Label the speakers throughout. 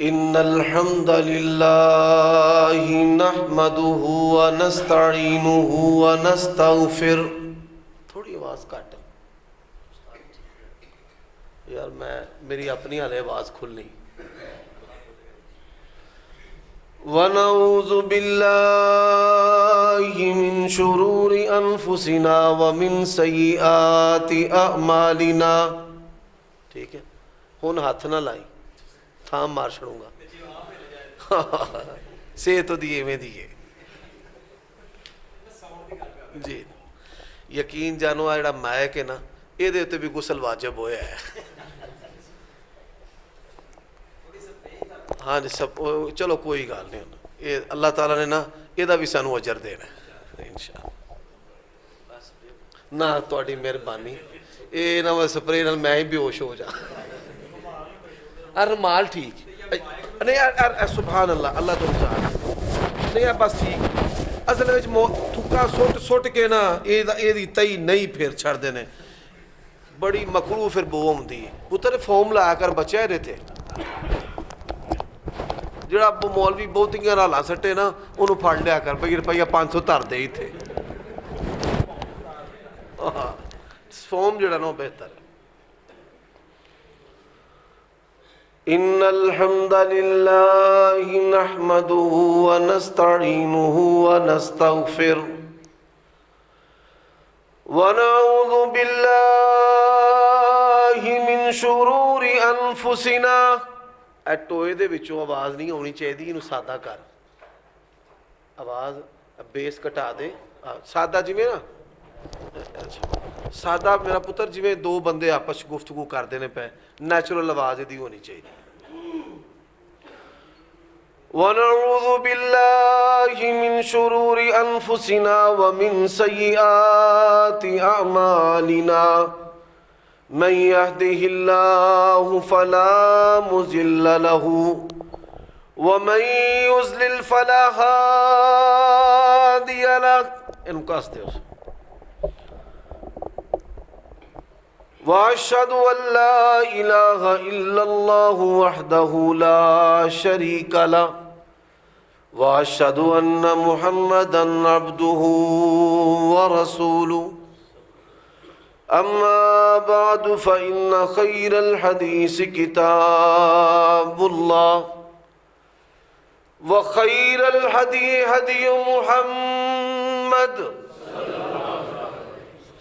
Speaker 1: ان الحمد للہ نحمده ونستعینه ونستغفر. تھوڑی آواز کٹ یار، میری اپنی حالے آواز کھلنی. ونعوذ باللہ من شرور انفسنا ومن سیئات اعمالنا. ٹھیک ہے، ہن ہاتھ نہ لائی، تھام مار چھڑوں گا. سے تو دیے میں دیے جی. یقین جانو آ جڑا مائک ہے نا، یہ دے تے بھی غسل واجب ہویا ہے. ہاں جی سب چلو کوئی گل نہیں. یہ اللہ تعالیٰ نے نا یہ بھی سانو اجر دینا ہے انشاءاللہ. نہ تہاڈی مہربانی، یہ نہ سپرے نال میں ہی بے ہوش ہو جا. رومال ٹھیک نہیں یار، سبحان اللہ، اللہ تو جان نہیں یار، بس ٹھیک. اصل میں تھکا سٹ کے نا یہ تئی نہیں پھر چھڑ دینے، بڑی مکرو پھر بو ہوندی ہے. پتر فوم لایا کر بچے رہے تھے، جڑا مولوی بہتیاں رالا سٹے نا انہوں پھڑ لیا کر، بھئی روپیہ 500 تر دے ہی تھے. فوم جڑا نا بہتر ہے. ان الحمد للہ نحمده ونستعینه ونستغفر ونعوذ باللہ من شرور انفسنا. اے ٹوئے دے وچوں آواز نہیں ہونی چاہیے، انہوں سادہ کر، آواز بیس کٹا دے. سادہ جی میں نا سادہ میرا پتر جی میں دو بندے آپس گفتگو کر دینے پہ نیچرل آواز دی ہونی چاہیے. ونعوذ باللہ من شرور انفسنا ومن سیئات اعمالنا. من يهده الله فلا مضل له ومن يضلل فلا هادي له. ان کو استے ہو. واشهد ان لا اله الا الله وحده لا شريك له واشهد ان محمدا عبده ورسوله. اما بعد فان خير الحديث كتاب الله وخير الهدي هدي محمد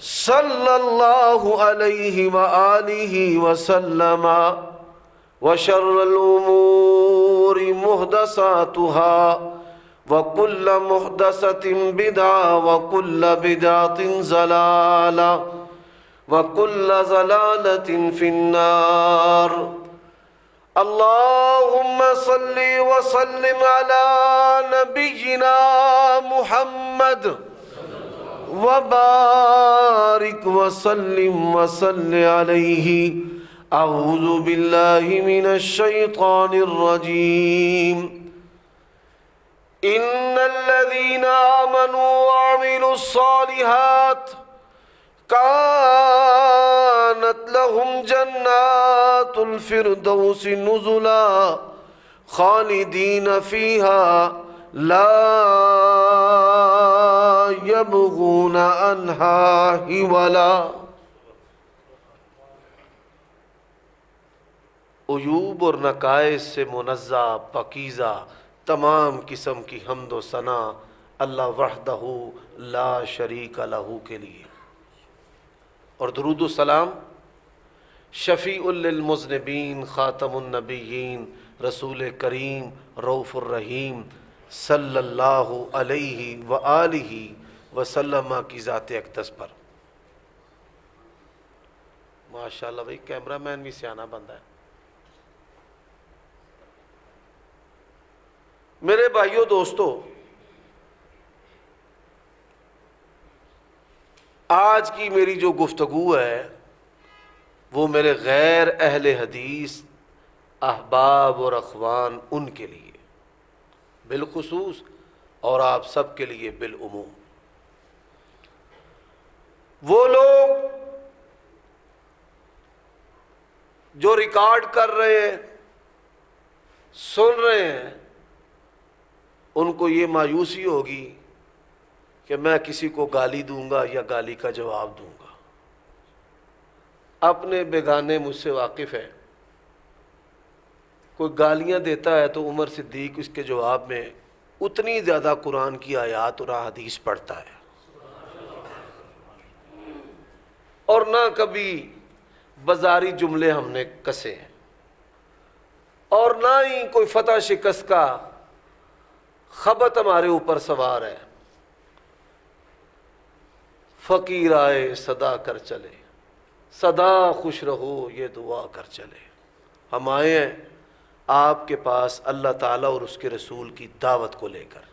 Speaker 1: صلی اللہ علیہ وآلہ وسلم. وشر الامور محدثاتها وكل محدثة بدعة وكل بدعة ضلالة وكل ضلالة في النار. اللهم صل وسلم على نبينا محمد وبارک وسلم وصل علیہ. اعوذ باللہ من الشیطان الرجیم. ان الذین آمنوا وعملوا الصالحات كانت لهم جنات الفردوس نزلا خالدین فیہا لا یبغون عنہا حولا. عیوب اور نقائص سے منزہ پاکیزہ تمام قسم کی حمد و ثنا اللہ وحدہ لا شریک لہ کے لیے، اور درود و سلام شفیع للمذنبین خاتم النبیین رسول کریم رؤوف الرحیم صلی اللہ علیہ وآلہ وسلم کی ذات اقدس پر. ماشاءاللہ بھائی کیمرہ مین بھی سیانہ بندہ ہے. میرے بھائیو دوستو، آج کی میری جو گفتگو ہے وہ میرے غیر اہل حدیث احباب اور اخوان ان کے لیے بالخصوص اور آپ سب کے لیے بالعموم. وہ لوگ جو ریکارڈ کر رہے ہیں سن رہے ہیں ان کو یہ مایوسی ہوگی کہ میں کسی کو گالی دوں گا یا گالی کا جواب دوں گا۔ اپنے بیگانے مجھ سے واقف ہے، کوئی گالیاں دیتا ہے تو عمر صدیق اس کے جواب میں اتنی زیادہ قرآن کی آیات اور احادیث پڑھتا ہے، اور نہ کبھی بازاری جملے ہم نے کسے ہیں، اور نہ ہی کوئی فتح شکست کا خبط ہمارے اوپر سوار ہے۔ فقیر آئے صدا کر چلے، صدا خوش رہو یہ دعا کر چلے۔ ہم آئے ہیں آپ کے پاس اللہ تعالیٰ اور اس کے رسول کی دعوت کو لے کر،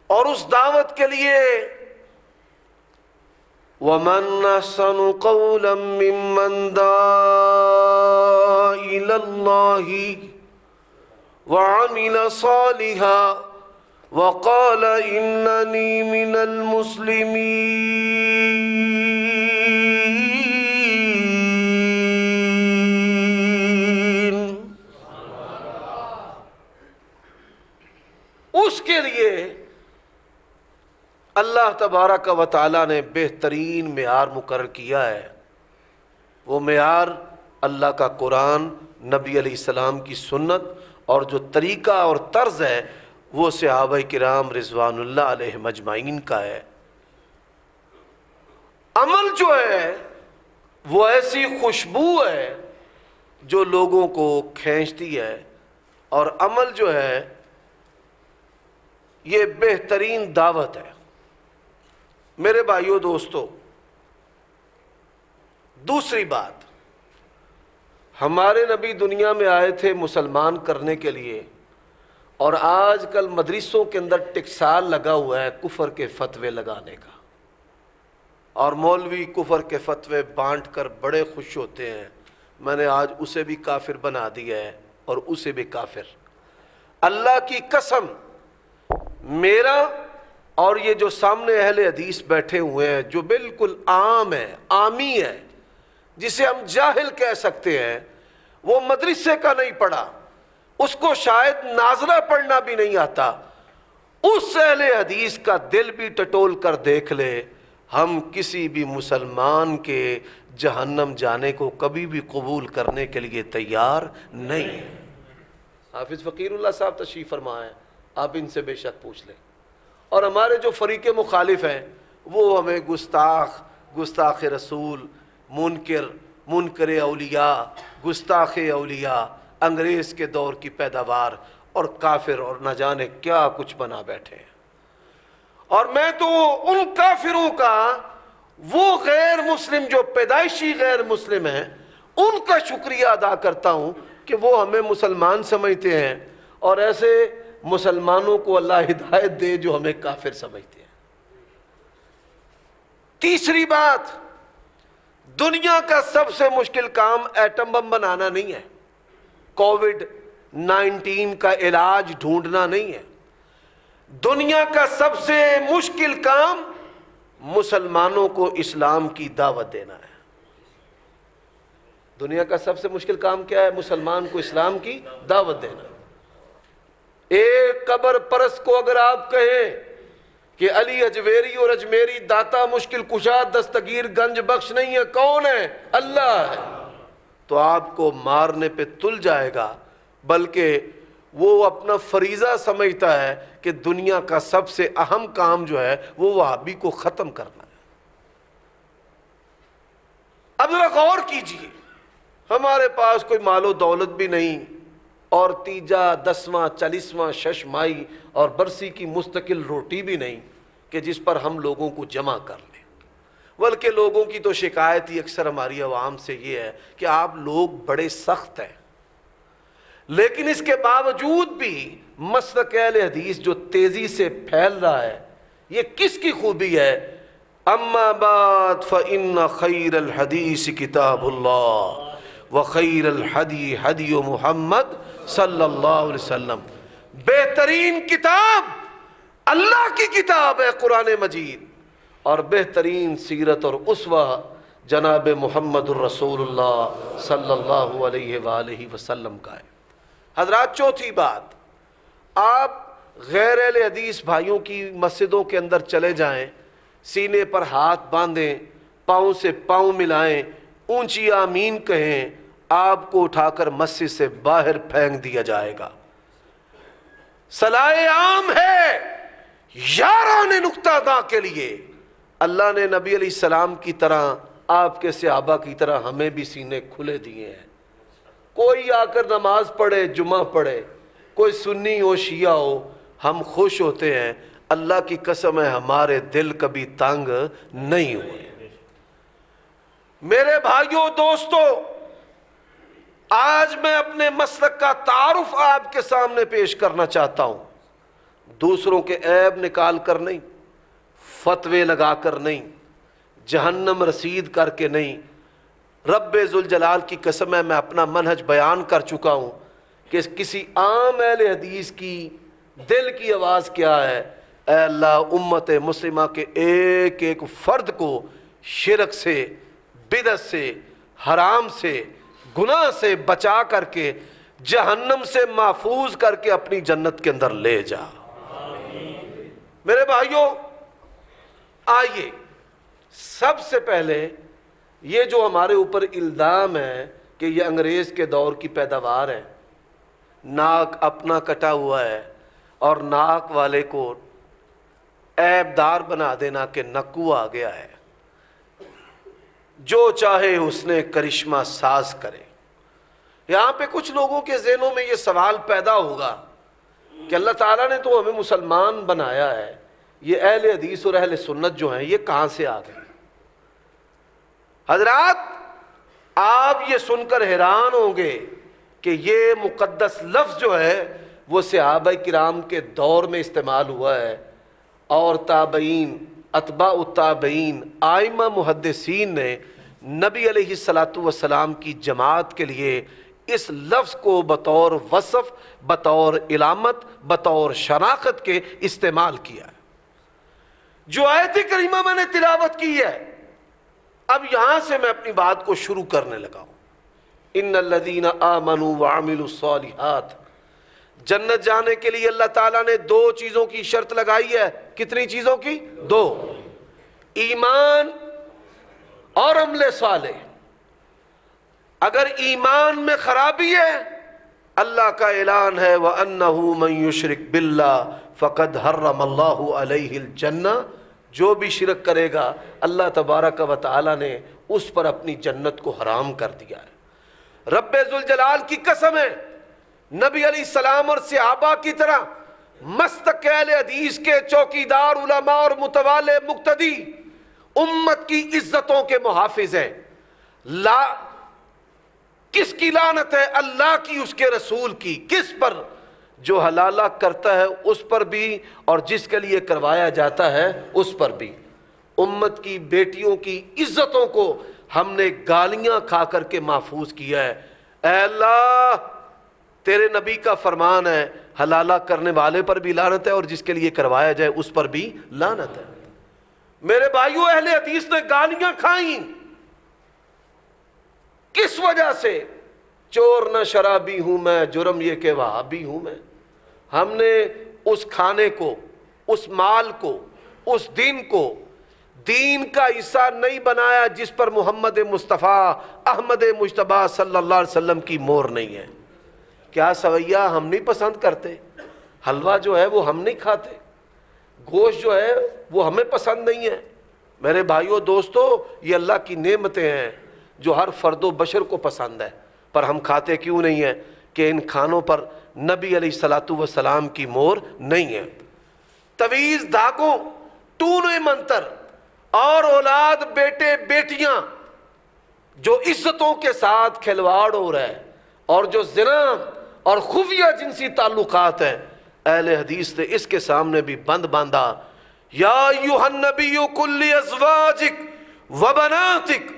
Speaker 1: اور اس دعوت کے لیے وَمَنْ أَحْسَنُ قَوْلًا مِّمَّنْ دَعَا إِلَى اللَّهِ وَعَمِلَ صَالِحًا وَقَالَ إِنَّنِي مِنَ الْمُسْلِمِينَ۔ اس کے لیے اللہ تبارک و تعالیٰ نے بہترین معیار مقرر کیا ہے۔ وہ معیار اللہ کا قرآن، نبی علیہ السلام کی سنت، اور جو طریقہ اور طرز ہے وہ صحابہ کرام رضوان اللہ علیہ مجمعین کا ہے۔ عمل جو ہے وہ ایسی خوشبو ہے جو لوگوں کو کھینچتی ہے، اور عمل جو ہے یہ بہترین دعوت ہے۔ میرے بھائیو دوستو، دوسری بات، ہمارے نبی دنیا میں آئے تھے مسلمان کرنے کے لیے، اور آج کل مدرسوں کے اندر ٹکسال لگا ہوا ہے کفر کے فتوے لگانے کا، اور مولوی کفر کے فتوے بانٹ کر بڑے خوش ہوتے ہیں، میں نے آج اسے بھی کافر بنا دیا ہے اور اسے بھی کافر۔ اللہ کی قسم، میرا اور یہ جو سامنے اہل حدیث بیٹھے ہوئے ہیں جو بالکل عام ہے، عامی ہے، جسے ہم جاہل کہہ سکتے ہیں، وہ مدرسے کا نہیں پڑھا، اس کو شاید ناظرہ پڑھنا بھی نہیں آتا، اس اہل حدیث کا دل بھی ٹٹول کر دیکھ لے، ہم کسی بھی مسلمان کے جہنم جانے کو کبھی بھی قبول کرنے کے لیے تیار نہیں ہیں۔ حافظ فقیر اللہ صاحب تشریف فرما ہیں، آپ ان سے بے شک پوچھ لیں۔ اور ہمارے جو فریق مخالف ہیں وہ ہمیں گستاخ رسول، منکر اولیاء، گستاخ اولیاء، انگریز کے دور کی پیداوار، اور کافر، اور نہ جانے کیا کچھ بنا بیٹھے ہیں۔ اور میں تو ان کافروں کا، وہ غیر مسلم جو پیدائشی غیر مسلم ہیں، ان کا شکریہ ادا کرتا ہوں کہ وہ ہمیں مسلمان سمجھتے ہیں، اور ایسے مسلمانوں کو اللہ ہدایت دے جو ہمیں کافر سمجھتے ہیں۔ تیسری بات، دنیا کا سب سے مشکل کام ایٹم بم بنانا نہیں ہے، کووڈ-19 کا علاج ڈھونڈنا نہیں ہے، دنیا کا سب سے مشکل کام مسلمانوں کو اسلام کی دعوت دینا ہے۔ دنیا کا سب سے مشکل کام کیا ہے؟ مسلمان کو اسلام کی دعوت دینا۔ ایک قبر پرست کو اگر آپ کہیں کہ علی اجویری اور اجمیری داتا مشکل کشا دستگیر گنج بخش نہیں ہے، کون ہے؟ اللہ ہے، تو آپ کو مارنے پہ تل جائے گا، بلکہ وہ اپنا فریضہ سمجھتا ہے کہ دنیا کا سب سے اہم کام جو ہے وہ وہابی کو ختم کرنا ہے۔ اب ذرا غور کیجئے، ہمارے پاس کوئی مال و دولت بھی نہیں، اور تیجا، دسواں، چالیسواں ششمائی اور برسی کی مستقل روٹی بھی نہیں کہ جس پر ہم لوگوں کو جمع کر لیں، بلکہ لوگوں کی تو شکایت ہی اکثر ہماری عوام سے یہ ہے کہ آپ لوگ بڑے سخت ہیں۔ لیکن اس کے باوجود بھی مسلک اہل حدیث جو تیزی سے پھیل رہا ہے، یہ کس کی خوبی ہے؟ اما بعد فإن خیر الحدیث کتاب اللہ وخیر الحدی حدی محمد صلی اللہ علیہ وسلم۔ بہترین کتاب اللہ کی کتاب ہے قرآن مجید، اور بہترین سیرت اور اسوہ جناب محمد الرسول اللہ صلی اللہ علیہ وآلہ وسلم کا ہے۔ حضرات چوتھی بات، آپ غیر اہل حدیث بھائیوں کی مسجدوں کے اندر چلے جائیں، سینے پر ہاتھ باندھیں، پاؤں سے پاؤں ملائیں، اونچی آمین کہیں، آپ کو اٹھا کر مسجد سے باہر پھینک دیا جائے گا۔ صلاح عام ہے یاران نقطہ داں کے لیے۔ اللہ نے نبی علیہ السلام کی طرح، آپ کے صحابہ کی طرح ہمیں بھی سینے کھلے دیے ہیں۔ کوئی آ کر نماز پڑھے، جمعہ پڑھے، کوئی سنی ہو شیعہ ہو، ہم خوش ہوتے ہیں۔ اللہ کی قسم ہے ہمارے دل کبھی تنگ نہیں ہوئے۔ میرے بھائیوں دوستو، آج میں اپنے مسلک کا تعارف آپ کے سامنے پیش کرنا چاہتا ہوں، دوسروں کے عیب نکال کر نہیں، فتوے لگا کر نہیں، جہنم رسید کر کے نہیں۔ رب ذوالجلال کی قسم ہے میں اپنا منہج بیان کر چکا ہوں کہ کسی عام اہل حدیث کی دل کی آواز کیا ہے، اے اللہ امت مسلمہ کے ایک ایک فرد کو شرک سے، بدعت سے، حرام سے، گناہ سے بچا کر کے جہنم سے محفوظ کر کے اپنی جنت کے اندر لے جا۔ میرے بھائیوں آئیے، سب سے پہلے یہ جو ہمارے اوپر الزام ہے کہ یہ انگریز کے دور کی پیداوار ہے، ناک اپنا کٹا ہوا ہے اور ناک والے کو عیب دار بنا دینا کہ نکو آ گیا ہے، جو چاہے اس نے کرشمہ ساز کرے۔ یہاں پہ کچھ لوگوں کے ذہنوں میں یہ سوال پیدا ہوگا کہ اللہ تعالیٰ نے تو ہمیں مسلمان بنایا ہے، یہ اہل حدیث اور اہل سنت جو ہیں یہ کہاں سے آ گئے؟ حضرات آپ یہ سن کر حیران ہوں گے کہ یہ مقدس لفظ جو ہے وہ صحابہ کرام کے دور میں استعمال ہوا ہے، اور تابعین، اتباع التابعین، ائمہ محدثین نے نبی علیہ الصلاۃ والسلام کی جماعت کے لیے اس لفظ کو بطور وصف، بطور علامت، بطور شناخت کے استعمال کیا ہے۔ جو آیت کریمہ میں نے تلاوت کی ہے، اب یہاں سے میں اپنی بات کو شروع کرنے لگا ہوں۔ ان الذین آمنوا وعملوا الصالحات، جنت جانے کے لیے اللہ تعالیٰ نے دو چیزوں کی شرط لگائی ہے۔ کتنی چیزوں کی؟ دو، ایمان اور عمل صالح۔ اگر ایمان میں خرابی ہے، اللہ کا اعلان ہے وَأَنَّهُ مَن يُشْرِكْ بِاللَّهِ فَقَدْ حَرَّمَ اللَّهُ عَلَيْهِ الْجَنَّةَ، جو بھی شرک کرے گا اللہ تبارک و تعالیٰ نے اس پر اپنی جنت کو حرام کر دیا ہے۔ رب ذوالجلال کی قسم ہے، نبی علیہ السلام اور صحابہ کی طرح مستق اہل حدیث کے چوکیدار علماء اور متوالے مقتدی امت کی عزتوں کے محافظ ہیں۔ کس کی لعنت ہے؟ اللہ کی، اس کے رسول کی۔ کس پر؟ جو حلالہ کرتا ہے اس پر بھی، اور جس کے لیے کروایا جاتا ہے اس پر بھی۔ امت کی بیٹیوں کی عزتوں کو ہم نے گالیاں کھا کر کے محفوظ کیا ہے۔ اے اللہ تیرے نبی کا فرمان ہے حلالہ کرنے والے پر بھی لعنت ہے اور جس کے لیے کروایا جائے اس پر بھی لعنت ہے۔ میرے بھائیوں اہل حدیث نے گالیاں کھائیں، کس وجہ سے؟ چور نہ شرابی ہوں میں، جرم یہ کہ وہابی ہوں میں۔ ہم نے اس کھانے کو، اس مال کو، اس دین کو دین کا حصہ نہیں بنایا جس پر محمد مصطفیٰ احمد مجتبیٰ صلی اللہ علیہ وسلم کی مہر نہیں ہے۔ کیا سویہ ہم نہیں پسند کرتے؟ حلوہ جو ہے وہ ہم نہیں کھاتے؟ گوشت جو ہے وہ ہمیں پسند نہیں ہے؟ میرے بھائیوں دوستو، یہ اللہ کی نعمتیں ہیں جو ہر فرد و بشر کو پسند ہے، پر ہم کھاتے کیوں نہیں ہیں؟ کہ ان کھانوں پر نبی علیہ الصلاۃ والسلام کی مہر نہیں ہے۔ تویز دھاگوں، ٹونے منتر اور اولاد، بیٹے بیٹیاں، جو عزتوں کے ساتھ کھلواڑ ہو رہا ہے، اور جو زنا اور خفیہ جنسی تعلقات ہیں، اہل حدیث نے اس کے سامنے بھی بند باندھا۔ یا ایھا النبی قل لازواجک وبناتک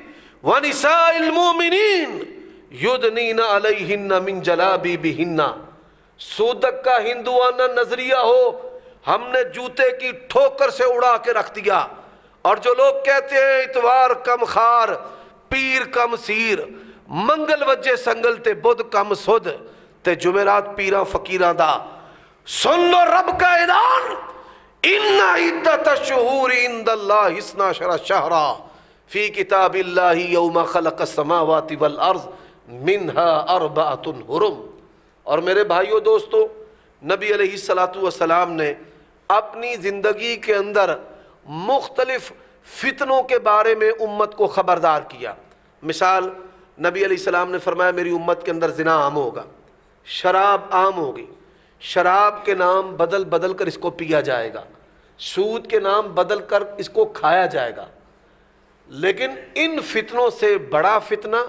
Speaker 1: ونساء المؤمنین یدنین علیہن من جلابیبہن۔ سودک کا ہندوانہ نظریہ ہو، ہم نے جوتے کی ٹھوکر سے اڑا کے رکھ دیا۔ اور جو لوگ کہتے ہیں اتوار کم خار، پیر کم سیر، منگل وجے سنگل تے بدھ کم سدھ، تے جمعرات پیراں فقیراں دا سن لو رب کا اعلان ان عدت الشہور عند اللہ 12 شہرا فی کتاب اللہ یوم خلق السماوات والارض منها 4 حرم۔ اور میرے بھائیو دوستو، نبی علیہ السلام نے اپنی زندگی کے اندر مختلف فتنوں کے بارے میں امت کو خبردار کیا۔ مثال، نبی علیہ السلام نے فرمایا میری امت کے اندر زنا عام ہوگا، شراب عام ہوگی، شراب کے نام بدل بدل کر اس کو پیا جائے گا، سود کے نام بدل کر اس کو کھایا جائے گا۔ لیکن ان فتنوں سے بڑا فتنہ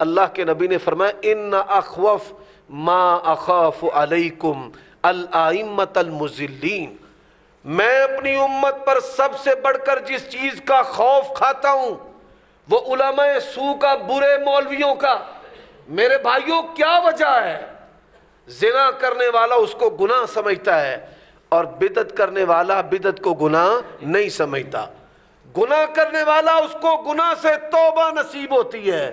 Speaker 1: اللہ کے نبی نے فرمایا ان اخوف ما اخاف علیکم الائمۃ المضلین، میں اپنی امت پر سب سے بڑھ کر جس چیز کا خوف کھاتا ہوں وہ علماء سو کا، برے مولویوں کا۔ میرے بھائیوں کیا وجہ ہے؟ زنا کرنے والا اس کو گناہ سمجھتا ہے اور بدعت کرنے والا بدعت کو گناہ نہیں سمجھتا۔ گناہ کرنے والا اس کو گناہ سے توبہ نصیب ہوتی ہے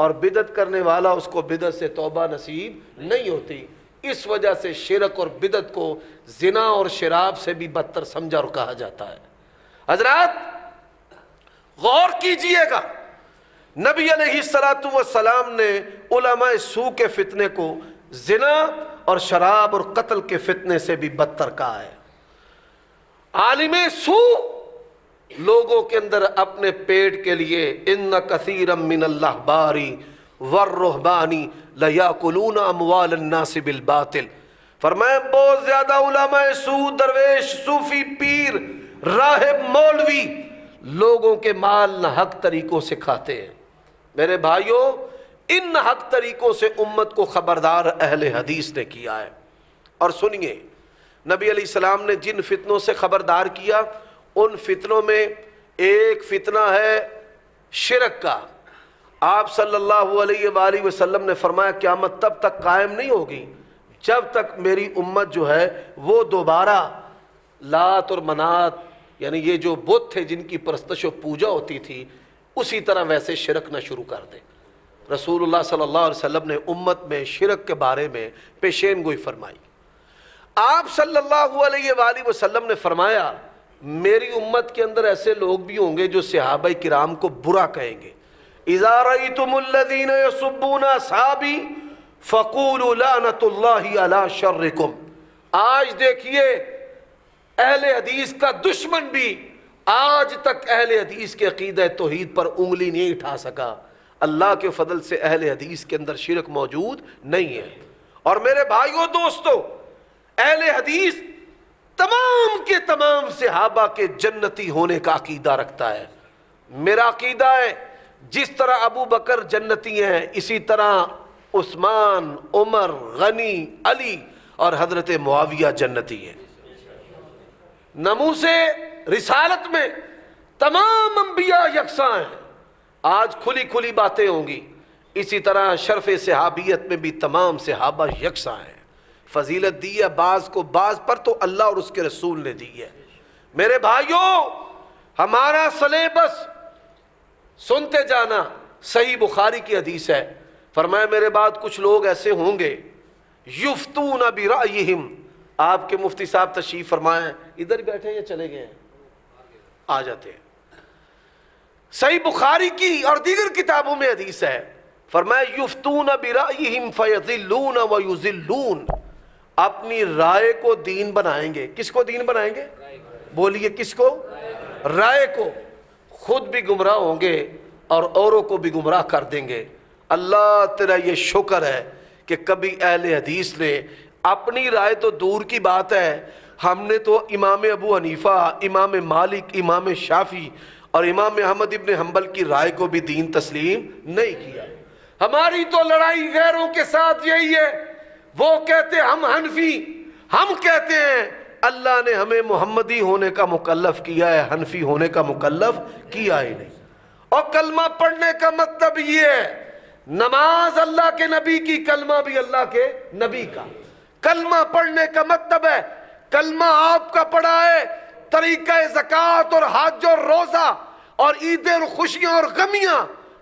Speaker 1: اور بدعت کرنے والا اس کو بدعت سے توبہ نصیب نہیں ہوتی۔ اس وجہ سے شرک اور بدعت کو زنا اور شراب سے بھی بدتر سمجھا اور کہا جاتا ہے۔ حضرات غور کیجئے گا، نبی علیہ السلام نے علماء سو کے فتنے کو زنا اور شراب اور قتل کے فتنے سے بھی بدتر کہا ہے۔ عالم سو لوگوں کے اندر اپنے پیٹ کے لیے ان کثیرا من الاحبار والرہبان لیاکلون اموال الناس بالباطل، فرمایا بہت زیادہ علماء سو، درویش، صوفی، پیر، راہب، مولوی لوگوں کے مال نہ حق طریقوں سے کھاتے ہیں۔ میرے بھائیوں ان حق طریقوں سے امت کو خبردار اہل حدیث نے کیا ہے۔ اور سنیے، نبی علیہ السلام نے جن فتنوں سے خبردار کیا ان فتنوں میں ایک فتنہ ہے شرک کا۔ آپ صلی اللہ علیہ وآلہ وسلم نے فرمایا قیامت تب تک قائم نہیں ہوگی جب تک میری امت جو ہے وہ دوبارہ لات اور منات، یعنی یہ جو بت تھے جن کی پرستش و پوجا ہوتی تھی، اسی طرح ویسے شرک نہ شروع کر دے۔ رسول اللہ صلی اللہ علیہ وسلم نے امت میں شرک کے بارے میں پیشین گوئی فرمائی۔ آپ صلی اللہ علیہ وآلہ وسلم نے فرمایا میری امت کے اندر ایسے لوگ بھی ہوں گے جو صحابہ کرام کو برا کہیں گے۔ اذا رأیتم الذین یسبون اصحابی فقولوا لعنۃ اللہ علی شرکم۔ آج دیکھیے اہل حدیث کا دشمن بھی آج تک اہل حدیث کے عقیدہ توحید پر انگلی نہیں اٹھا سکا۔ اللہ کے فضل سے اہل حدیث کے اندر شرک موجود نہیں ہے۔ اور میرے بھائیوں دوستو، اہل حدیث تمام کے تمام صحابہ کے جنتی ہونے کا عقیدہ رکھتا ہے۔ میرا عقیدہ ہے جس طرح ابو بکر جنتی ہیں اسی طرح عثمان، عمر، غنی، علی اور حضرت معاویہ جنتی ہیں۔ ناموس رسالت میں تمام انبیاء یکساں ہیں۔ آج کھلی کھلی باتیں ہوں گی، اسی طرح شرف صحابیت میں بھی تمام صحابہ یکساں ہیں۔ فضیلت دی ہے بعض کو بعض پر تو اللہ اور اس کے رسول نے دی ہے۔ میرے بھائیوں ہمارا سلیبس سنتے جانا، صحیح بخاری کی حدیث ہے، فرمایا میرے بعد کچھ لوگ ایسے ہوں گے یفتون برأیہم۔ آپ کے مفتی صاحب تشریف فرمائیں، ادھر ہی بیٹھے یا چلے گئے ہیں؟ آ جاتے ہیں۔ صحیح بخاری کی اور دیگر کتابوں میں حدیث ہے، فرمایا یفتون برأیہم فیضلون ویضلون۔ اپنی رائے کو دین بنائیں گے۔ کس کو دین بنائیں گے؟ بولیے کس کو؟ رائے کو۔ خود بھی گمراہ ہوں گے اور اوروں کو بھی گمراہ کر دیں گے۔ اللہ تیرا یہ شکر ہے کہ کبھی اہل حدیث نے اپنی رائے تو دور کی بات ہے، ہم نے تو امام ابو حنیفہ، امام مالک، امام شافعی اور امام احمد ابن حنبل کی رائے کو بھی دین تسلیم نہیں کیا۔ ہماری تو لڑائی غیروں کے ساتھ یہی ہے، وہ کہتے ہیں ہم حنفی، ہم کہتے ہیں اللہ نے ہمیں محمدی ہونے کا مکلف کیا ہے، حنفی ہونے کا مکلف کیا ہی نہیں۔ اور کلمہ پڑھنے کا مطلب یہ ہے، نماز اللہ کے نبی کی، کلمہ بھی اللہ کے نبی کا۔ کلمہ پڑھنے کا مطلب ہے کلمہ آپ کا پڑھا ہے، طریقہ زکوٰۃ اور حج اور روزہ اور عیدیں اور خوشیاں اور غمیاں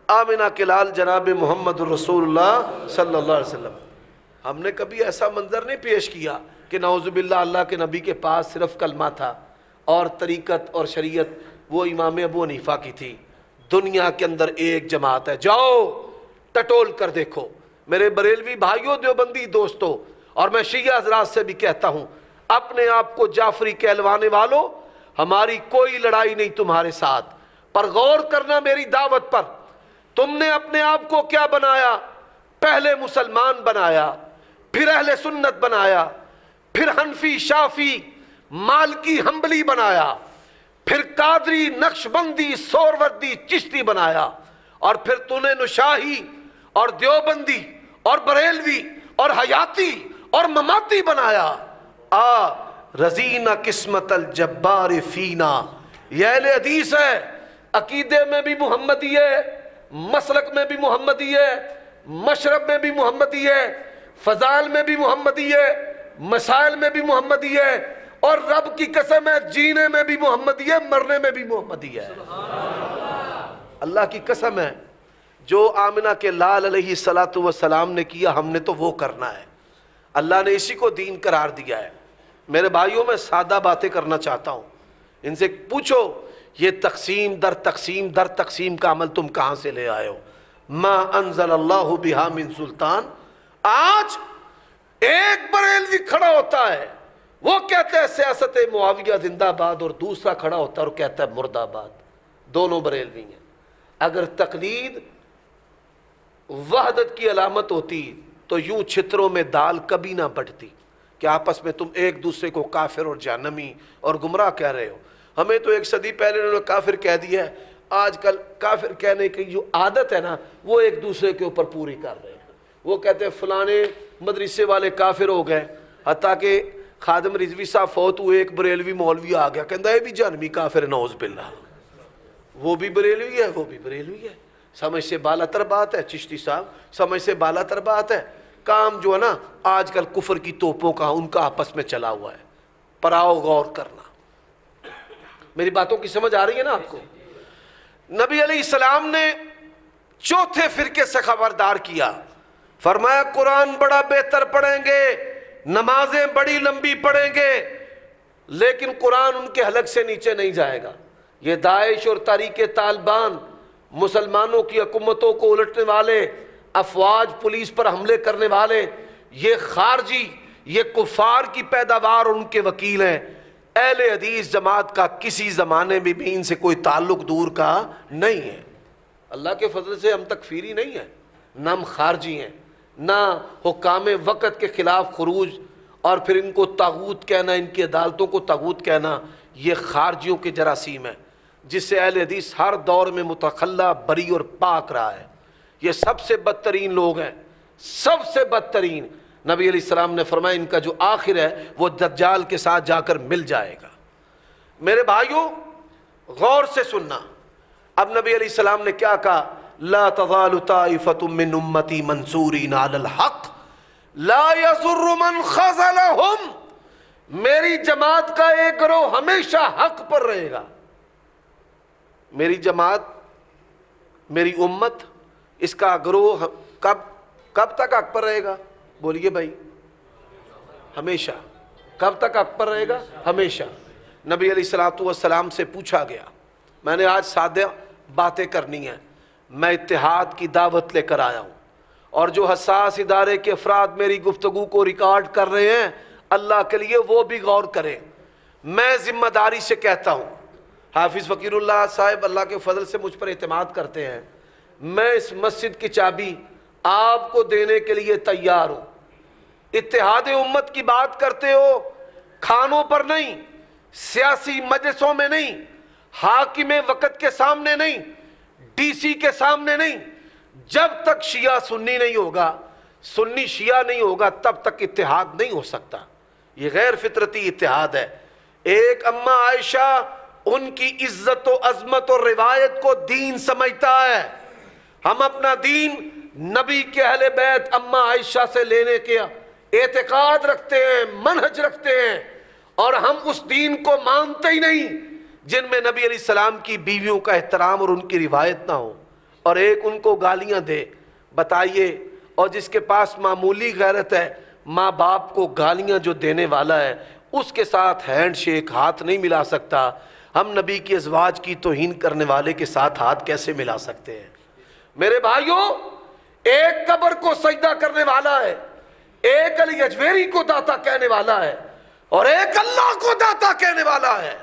Speaker 1: آمنہ کے لال جناب محمد رسول اللہ صلی اللہ علیہ وسلم۔ ہم نے کبھی ایسا منظر نہیں پیش کیا کہ نعوذ باللہ اللہ کے نبی کے پاس صرف کلمہ تھا اور طریقت اور شریعت وہ امام ابو حنیفہ کی تھی. دنیا کے اندر ایک جماعت ہے, جاؤ ٹٹول کر دیکھو. میرے بریلوی بھائیوں, دیوبندی دوستو, اور میں شیعہ حضرات سے بھی کہتا ہوں, اپنے آپ کو جعفری کہلوانے والوں, ہماری کوئی لڑائی نہیں تمہارے ساتھ, پر غور کرنا میری دعوت پر. تم نے اپنے آپ کو کیا بنایا؟ پہلے مسلمان بنایا, پھر اہل سنت بنایا, پھر حنفی شافی مالکی حنبلی بنایا, پھر قادری نقشبندی سہروردی چشتی بنایا, اور پھر تو نے نشاہی اور دیوبندی اور بریلوی اور حیاتی اور مماتی بنایا. رضینا قسمت الجبار فینا. یہ اہل حدیث ہے, عقیدے میں بھی محمدی ہے, مسلک میں بھی محمدی ہے, مشرب میں بھی محمدی ہے, فضائل میں بھی محمدی ہے, مسائل میں بھی محمدی ہے, اور رب کی قسم ہے جینے میں بھی محمدی ہے, مرنے میں بھی محمدی ہے. اللہ کی قسم ہے, جو آمنہ کے لال علیہ السلام نے کیا ہم نے تو وہ کرنا ہے. اللہ نے اسی کو دین قرار دیا ہے. میرے بھائیوں, میں سادہ باتیں کرنا چاہتا ہوں. ان سے پوچھو یہ تقسیم در تقسیم در تقسیم کا عمل تم کہاں سے لے آئے ہو؟ ما انزل اللہ بہا من سلطان. آج ایک بریلوی کھڑا ہوتا ہے, وہ کہتا ہے سیاست معاویہ زندہ باد, اور دوسرا کھڑا ہوتا ہے اور کہتا ہے مرد آباد. دونوں بریلوی ہیں. اگر تقلید وحدت کی علامت ہوتی تو یوں چھتروں میں دال کبھی نہ بٹتی کہ آپس میں تم ایک دوسرے کو کافر اور جہنمی اور گمراہ کہہ رہے ہو. ہمیں تو ایک صدی پہلے انہوں نے کافر کہہ دیا ہے. آج کل کافر کہنے کی جو عادت ہے نا, وہ ایک دوسرے کے اوپر پوری کر رہے ہیں. وہ کہتے ہیں فلانے مدرسے والے کافر ہو گئے, حتیٰ کہ خادم رضوی صاحب فوت ہوئے, ایک بریلوی مولوی آ گیا کہتا ہے یہ بھی جہنمی کافر ہے, نعوذ باللہ. وہ بھی بریلوی ہے, وہ بھی بریلوی ہے. سمجھ سے بالا تر بات ہے چشتی صاحب, سمجھ سے بالا تر بات ہے. کام جو ہے نا آج کل کفر کی توپوں کا, ان کا آپس میں چلا ہوا ہے. پر آؤ غور کرنا. میری باتوں کی سمجھ آ رہی ہے نا آپ کو؟ نبی علیہ السلام نے چوتھے فرقے سے خبردار کیا, فرمایا قرآن بڑا بہتر پڑھیں گے, نمازیں بڑی لمبی پڑھیں گے, لیکن قرآن ان کے حلق سے نیچے نہیں جائے گا. یہ داعش اور تحریک طالبان, مسلمانوں کی حکومتوں کو الٹنے والے, افواج پولیس پر حملے کرنے والے, یہ خارجی, یہ کفار کی پیداوار اور ان کے وکیل ہیں. اہل حدیث جماعت کا کسی زمانے میں بھی ان سے کوئی تعلق دور کا نہیں ہے. اللہ کے فضل سے ہم تکفیری نہیں ہیں, نہ ہم خارجی ہیں, نہ حکام وقت کے خلاف خروج اور پھر ان کو طاغوت کہنا, ان کی عدالتوں کو طاغوت کہنا, یہ خارجیوں کے جراثیم ہے جس سے اہل حدیث ہر دور میں متخلہ, بری اور پاک رہا ہے. یہ سب سے بدترین لوگ ہیں, سب سے بدترین. نبی علیہ السلام نے فرمایا ان کا جو آخر ہے وہ دجال کے ساتھ جا کر مل جائے گا. میرے بھائیوں غور سے سننا. اب نبی علیہ السلام نے کیا کہا؟ لا تزال طائفة من امتی منصورین علی الحق لا یضر من خذلهم. میری جماعت کا ایک گروہ ہمیشہ حق پر رہے گا. میری جماعت, میری امت, اس کا گروہ کب تک حق پر رہے گا؟ بولیے بھائی. ہمیشہ. کب تک حق پر رہے گا؟ ہمیشہ. نبی علیہ السلام سے پوچھا گیا, میں نے آج سادہ باتیں کرنی ہیں, میں اتحاد کی دعوت لے کر آیا ہوں, اور جو حساس ادارے کے افراد میری گفتگو کو ریکارڈ کر رہے ہیں اللہ کے لیے وہ بھی غور کریں. میں ذمہ داری سے کہتا ہوں, حافظ فقیر اللہ صاحب اللہ کے فضل سے مجھ پر اعتماد کرتے ہیں, میں اس مسجد کی چابی آپ کو دینے کے لیے تیار ہوں. اتحاد امت کی بات کرتے ہو, کھانوں پر نہیں, سیاسی مجلسوں میں نہیں, حاکم وقت کے سامنے نہیں, ڈی سی کے سامنے نہیں. جب تک شیعہ سنی نہیں ہوگا, سنی شیعہ نہیں ہوگا, تب تک اتحاد نہیں ہو سکتا. یہ غیر فطرتی اتحاد ہے. ایک اماں عائشہ ان کی عزت و عظمت اور روایت کو دین سمجھتا ہے. ہم اپنا دین نبی کے اہل بیت اماں عائشہ سے لینے کے اعتقاد رکھتے ہیں, منہج رکھتے ہیں, اور ہم اس دین کو مانتے ہی نہیں جن میں نبی علیہ السلام کی بیویوں کا احترام اور ان کی روایت نہ ہو, اور ایک ان کو گالیاں دے. بتائیے اور جس کے پاس معمولی غیرت ہے، ماں باپ کو گالیاں جو دینے والا ہے اس کے ساتھ ہینڈ شیک، ہاتھ نہیں ملا سکتا، ہم نبی کی ازواج کی توہین کرنے والے کے ساتھ ہاتھ کیسے ملا سکتے ہیں؟ میرے بھائیوں، ایک قبر کو سجدہ کرنے والا ہے، ایک علی اجویری کو داتا کہنے والا ہے، اور ایک اللہ کو داتا کہنے والا ہے۔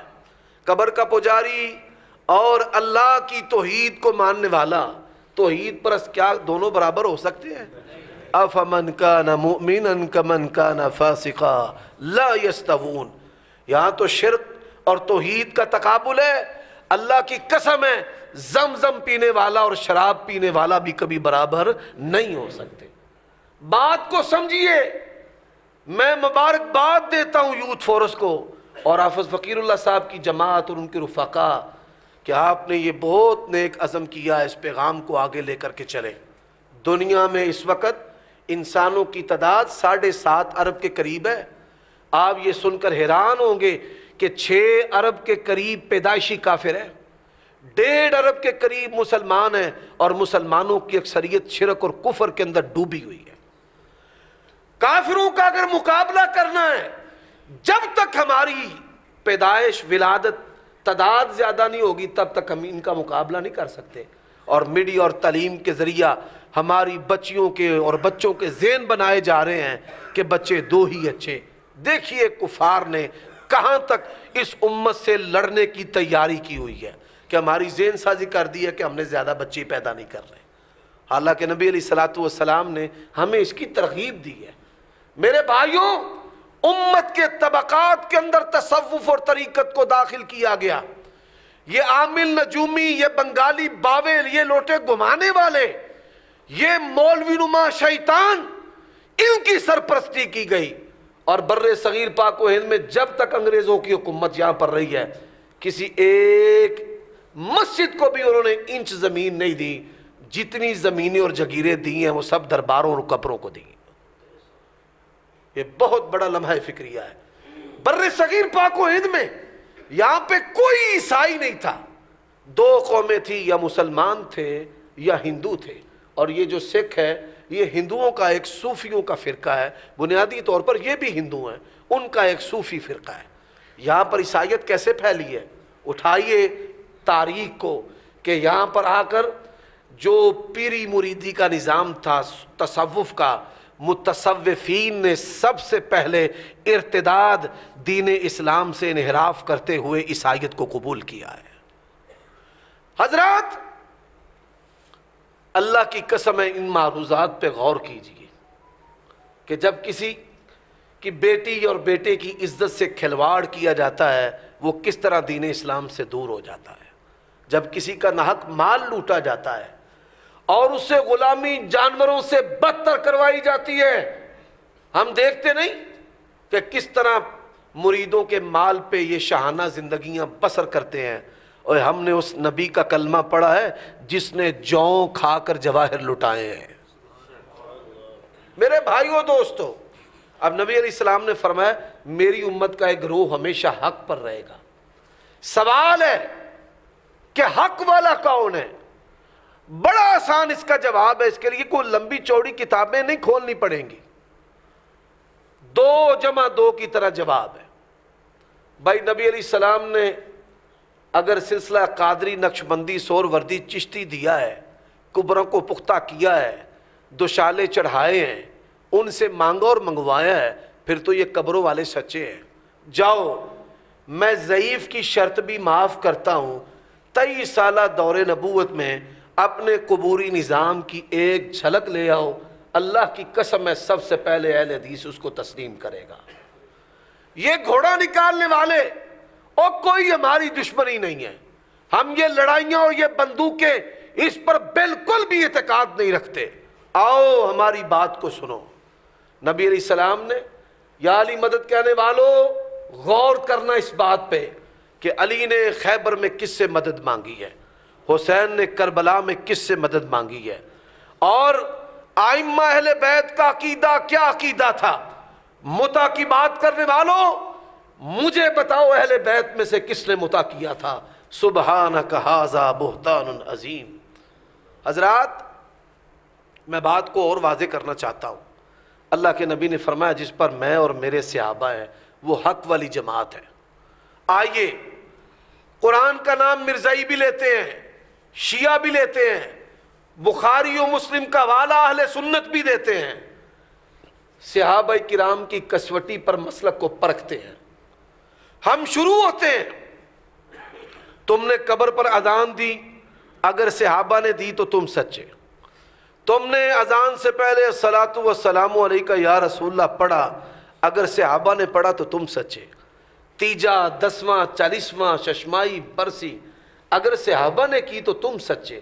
Speaker 1: قبر کا پجاری اور اللہ کی توحید کو ماننے والا، توحید پرست، کیا دونوں برابر ہو سکتے ہیں؟ افمن کان مؤمنا کمن کان فاسقا لا یستوون۔ یہاں تو شرک اور توحید کا تقابل ہے۔ اللہ کی قسم ہے، زمزم پینے والا اور شراب پینے والا بھی کبھی برابر نہیں ہو سکتے۔ بات کو سمجھیے۔ میں مبارکباد دیتا ہوں یوتھ فورس کو اور حافظ فقیر اللہ صاحب کی جماعت اور ان کے رفقا کہ آپ نے یہ بہت نیک عزم کیا، اس پیغام کو آگے لے کر کے چلیں۔ دنیا میں اس وقت انسانوں کی تعداد 7.5 ارب کے قریب ہے۔ آپ یہ سن کر حیران ہوں گے کہ 6 ارب کے قریب پیدائشی کافر ہے، 1.5 ارب کے قریب مسلمان ہیں، اور مسلمانوں کی اکثریت شرک اور کفر کے اندر ڈوبی ہوئی ہے۔ کافروں کا اگر مقابلہ کرنا ہے، جب تک ہماری پیدائش، ولادت، تعداد زیادہ نہیں ہوگی تب تک ہم ان کا مقابلہ نہیں کر سکتے۔ اور میڈیا اور تعلیم کے ذریعہ ہماری بچیوں کے اور بچوں کے ذہن بنائے جا رہے ہیں کہ بچے 2 ہی اچھے۔ دیکھیے کفار نے کہاں تک اس امت سے لڑنے کی تیاری کی ہوئی ہے کہ ہماری ذہن سازی کر دی ہے کہ ہم نے زیادہ بچے پیدا نہیں کر رہے، حالانکہ نبی علیہ الصلوۃ والسلام نے ہمیں اس کی ترغیب دی ہے۔ میرے بھائیوں، امت کے طبقات کے اندر تصوف اور طریقت کو داخل کیا گیا۔ یہ عامل نجومی، یہ بنگالی باویل، یہ لوٹے گھمانے والے، یہ مولوی نما شیطان، ان کی سرپرستی کی گئی۔ اور بر صغیر پاک و ہند میں جب تک انگریزوں کی حکومت یہاں پر رہی ہے، کسی ایک مسجد کو بھی انہوں نے انچ زمین نہیں دی۔ جتنی زمینیں اور جگیریں دی ہیں وہ سب درباروں اور قبروں کو دی۔ یہ بہت بڑا لمحہ فکریہ ہے۔ بر صغیر پاک و ہند میں یہاں پہ کوئی عیسائی نہیں تھا، 2 قومیں تھی، یا مسلمان تھے یا ہندو تھے۔ اور یہ جو سکھ ہے یہ ہندوؤں کا ایک صوفیوں کا فرقہ ہے، بنیادی طور پر یہ بھی ہندو ہیں، ان کا ایک صوفی فرقہ ہے۔ یہاں پر عیسائیت کیسے پھیلی ہے؟ اٹھائیے تاریخ کو کہ یہاں پر آ کر جو پیری مریدی کا نظام تھا، تصوف کا، متصوفین نے سب سے پہلے ارتداد دین اسلام سے انحراف کرتے ہوئے عیسائیت کو قبول کیا ہے۔ حضرات، اللہ کی قسم ہے، ان معروضات پہ غور کیجئے کہ جب کسی کی بیٹی اور بیٹے کی عزت سے کھلواڑ کیا جاتا ہے وہ کس طرح دین اسلام سے دور ہو جاتا ہے۔ جب کسی کا ناحق مال لوٹا جاتا ہے اور اس سے غلامی جانوروں سے بدتر کروائی جاتی ہے، ہم دیکھتے نہیں کہ کس طرح مریدوں کے مال پہ یہ شاہانہ زندگیاں بسر کرتے ہیں۔ اور ہم نے اس نبی کا کلمہ پڑھا ہے جس نے جوں کھا کر جواہر لٹائے ہیں۔ میرے بھائیوں دوستو، اب نبی علیہ السلام نے فرمایا میری امت کا ایک گروہ ہمیشہ حق پر رہے گا۔ سوال ہے کہ حق والا کون ہے؟ بڑا آسان اس کا جواب ہے، اس کے لیے کوئی لمبی چوڑی کتابیں نہیں کھولنی پڑیں گی، 2 جمع 2 کی طرح جواب ہے۔ بھائی نبی علیہ السلام نے اگر سلسلہ قادری، نقشبندی، سور وردی، چشتی دیا ہے، قبروں کو پختہ کیا ہے، دوشالے چڑھائے ہیں، ان سے مانگا اور منگوایا ہے، پھر تو یہ قبروں والے سچے ہیں۔ جاؤ، میں ضعیف کی شرط بھی معاف کرتا ہوں، 23 سالہ دور نبوت میں اپنے قبوری نظام کی ایک جھلک لے آؤ، اللہ کی قسم ہے سب سے پہلے اہل حدیث اس کو تسلیم کرے گا۔ یہ گھوڑا نکالنے والے اور کوئی ہماری دشمنی نہیں ہے، ہم یہ لڑائیاں اور یہ بندوقیں اس پر بالکل بھی اعتقاد نہیں رکھتے۔ آؤ ہماری بات کو سنو۔ نبی علیہ السلام نے یا علی مدد کہنے والوں غور کرنا اس بات پہ کہ علی نے خیبر میں کس سے مدد مانگی ہے، حسین نے کربلا میں کس سے مدد مانگی ہے، اور ائمہ اہل بیت کا عقیدہ کیا عقیدہ تھا۔ متع کی بات کرنے والوں مجھے بتاؤ اہل بیت میں سے کس نے متع کیا تھا؟ سبحانک ھذا بہتان عظیم۔ حضرات، میں بات کو اور واضح کرنا چاہتا ہوں. اللہ کے نبی نے فرمایا جس پر میں اور میرے صحابہ ہیں وہ حق والی جماعت ہے. آئیے قرآن کا نام مرزائی بھی لیتے ہیں, شیعہ بھی لیتے ہیں, بخاری و مسلم کا والا اہل سنت بھی دیتے ہیں, صحابہ کرام کی کسوٹی پر مسلک کو پرکھتے ہیں. ہم شروع ہوتے ہیں, تم نے قبر پر اذان دی, اگر صحابہ نے دی تو تم سچے. تم نے اذان سے پہلے الصلاۃ والسلام علیکہ یا رسول اللہ پڑھا, اگر صحابہ نے پڑھا تو تم سچے. تیجا, 10واں, 40واں, ششمائی, برسی اگر صحابہ نے کی تو تم سچے.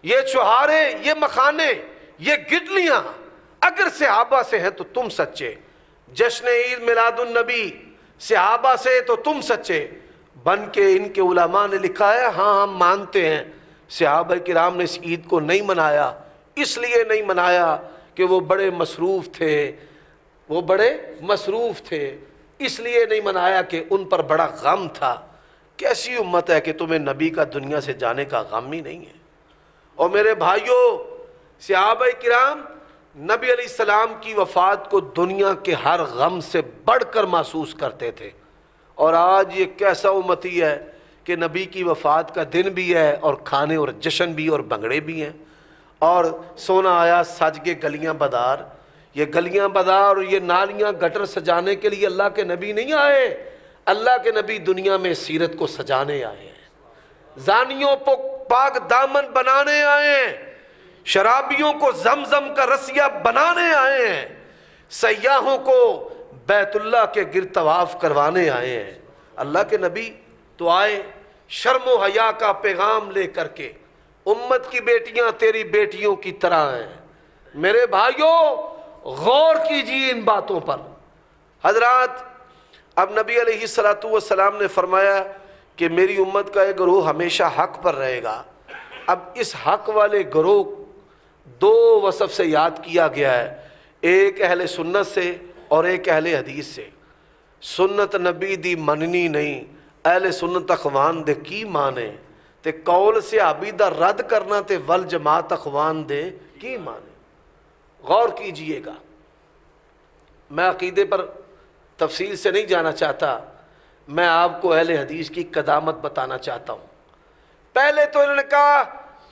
Speaker 1: یہ چوہارے, یہ مکھانے, یہ گڈلیاں اگر صحابہ سے ہیں تو تم سچے. جشن عید میلاد النبی صحابہ سے تو تم سچے. بن کے ان کے علماء نے لکھا ہے ہاں ہم مانتے ہیں صحابہ کرام نے اس عید کو نہیں منایا, اس لیے نہیں منایا کہ وہ بڑے مصروف تھے, اس لیے نہیں منایا کہ ان پر بڑا غم تھا. کیسی امت ہے کہ تمہیں نبی کا دنیا سے جانے کا غم ہی نہیں ہے. اور میرے بھائیوں, صحابہ کرام نبی علیہ السلام کی وفات کو دنیا کے ہر غم سے بڑھ کر محسوس کرتے تھے. اور آج یہ کیسا امتی ہے کہ نبی کی وفات کا دن بھی ہے اور کھانے اور جشن بھی اور بھنگڑے بھی ہیں, اور سونا آیا سج کے گلیاں بازار. یہ گلیاں بازار اور یہ نالیاں گٹر سجانے کے لیے اللہ کے نبی نہیں آئے. اللہ کے نبی دنیا میں سیرت کو سجانے آئے ہیں, زانیوں کو پاک دامن بنانے آئے ہیں, شرابیوں کو زمزم کا رسیہ بنانے آئے ہیں, سیاحوں کو بیت اللہ کے گرد طواف کروانے آئے ہیں. اللہ کے نبی تو آئے شرم و حیا کا پیغام لے کر کے, امت کی بیٹیاں تیری بیٹیوں کی طرح ہیں. میرے بھائیوں غور کیجیے ان باتوں پر. حضرات اب نبی علیہ الصلوۃ والسلام نے فرمایا کہ میری امت کا ایک گروہ ہمیشہ حق پر رہے گا. اب اس حق والے گروہ دو وصف سے یاد کیا گیا ہے, ایک اہل سنت سے اور ایک اہل حدیث سے. سنت نبی دی مننی نہیں, اہل سنت اخوان دے کی مانے, تے قول سے عبیدہ رد کرنا تے ول جماعت اخوان دے کی مانے. غور کیجئے گا, میں عقیدے پر تفصیل سے نہیں جانا چاہتا, میں آپ کو اہل حدیث کی قدامت بتانا چاہتا ہوں. پہلے تو انہوں نے کہا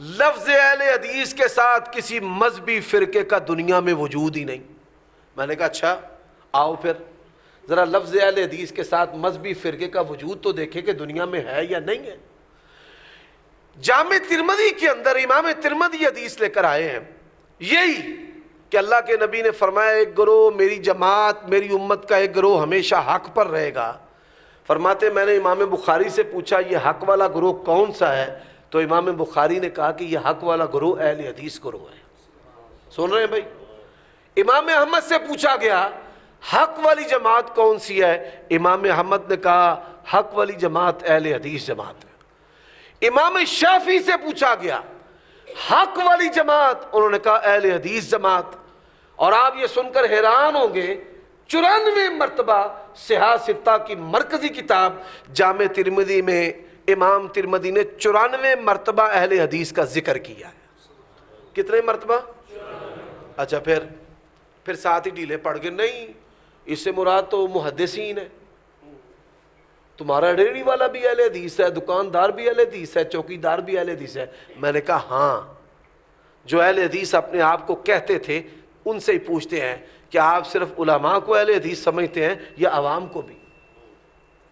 Speaker 1: لفظ اہل حدیث کے ساتھ کسی مذہبی فرقے کا دنیا میں وجود ہی نہیں. میں نے کہا اچھا آؤ پھر ذرا لفظ اہل حدیث کے ساتھ مذہبی فرقے کا وجود تو دیکھیں کہ دنیا میں ہے یا نہیں ہے. جامع ترمذی کے اندر امام ترمذی حدیث لے کر آئے ہیں یہی کہ اللہ کے نبی نے فرمایا ایک گروہ میری جماعت میری امت کا ایک گروہ ہمیشہ حق پر رہے گا. فرماتے میں نے امام بخاری سے پوچھا یہ حق والا گروہ کون سا ہے, تو امام بخاری نے کہا کہ یہ حق والا گروہ اہل حدیث گروہ ہے. سن رہے ہیں بھائی. امام احمد سے پوچھا گیا حق والی جماعت کون سی ہے, امام احمد نے کہا حق والی جماعت اہل حدیث جماعت ہے. امام شافعی سے پوچھا گیا حق والی جماعت, انہوں نے کہا اہل حدیث جماعت. اور آپ یہ سن کر حیران ہوں گے 94 مرتبہ صحاح ستہ کی مرکزی کتاب جامع ترمذی میں امام ترمذی نے 94 مرتبہ اہل حدیث کا ذکر کیا ہے. کتنے مرتبہ؟ اچھا پھر ساتھ ہی ڈھیلے پڑ گئے, نہیں اس سے مراد تو محدثین ہے. تمہارا ریڑھی والا بھی اہل حدیث ہے, دکاندار بھی اہل حدیث ہے, چوکیدار بھی اہل حدیث ہے. میں نے کہا ہاں, جو اہل حدیث اپنے آپ کو کہتے تھے ان سے ہی پوچھتے ہیں کہ آپ صرف علماء کو اہل حدیث سمجھتے ہیں یا عوام کو بھی.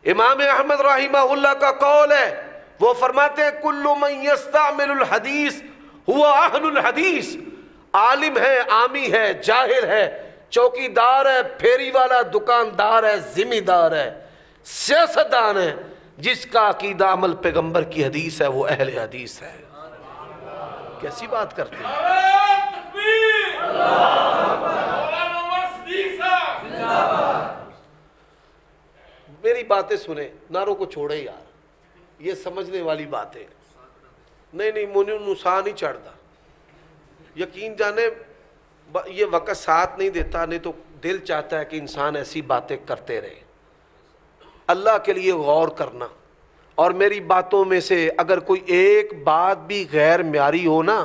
Speaker 1: امام احمد رحمہ اللہ کا قول ہے, وہ فرماتے ہیں کل من یستعمل الحدیث هو اہل الحدیث. عالم ہے, عامی ہے, جاہل ہے, چوکیدار ہے, پھیری والا, دکاندار ہے, ذمہ دار ہے, سیاستدان ہے, جس کا عقیدہ عمل پیغمبر کی حدیث ہے وہ اہل حدیث ہے. کیسی بات کرتے ہیں. میری باتیں سنیں, نعروں کو چھوڑے یار, یہ سمجھنے والی باتیں نہیں مجھے نسا نہیں چڑھتا. یقین جانے یہ وقت ساتھ نہیں دیتا, نہیں تو دل چاہتا ہے کہ انسان ایسی باتیں کرتے رہے. اللہ کے لیے غور کرنا, اور میری باتوں میں سے اگر کوئی ایک بات بھی غیر معیاری ہو نا,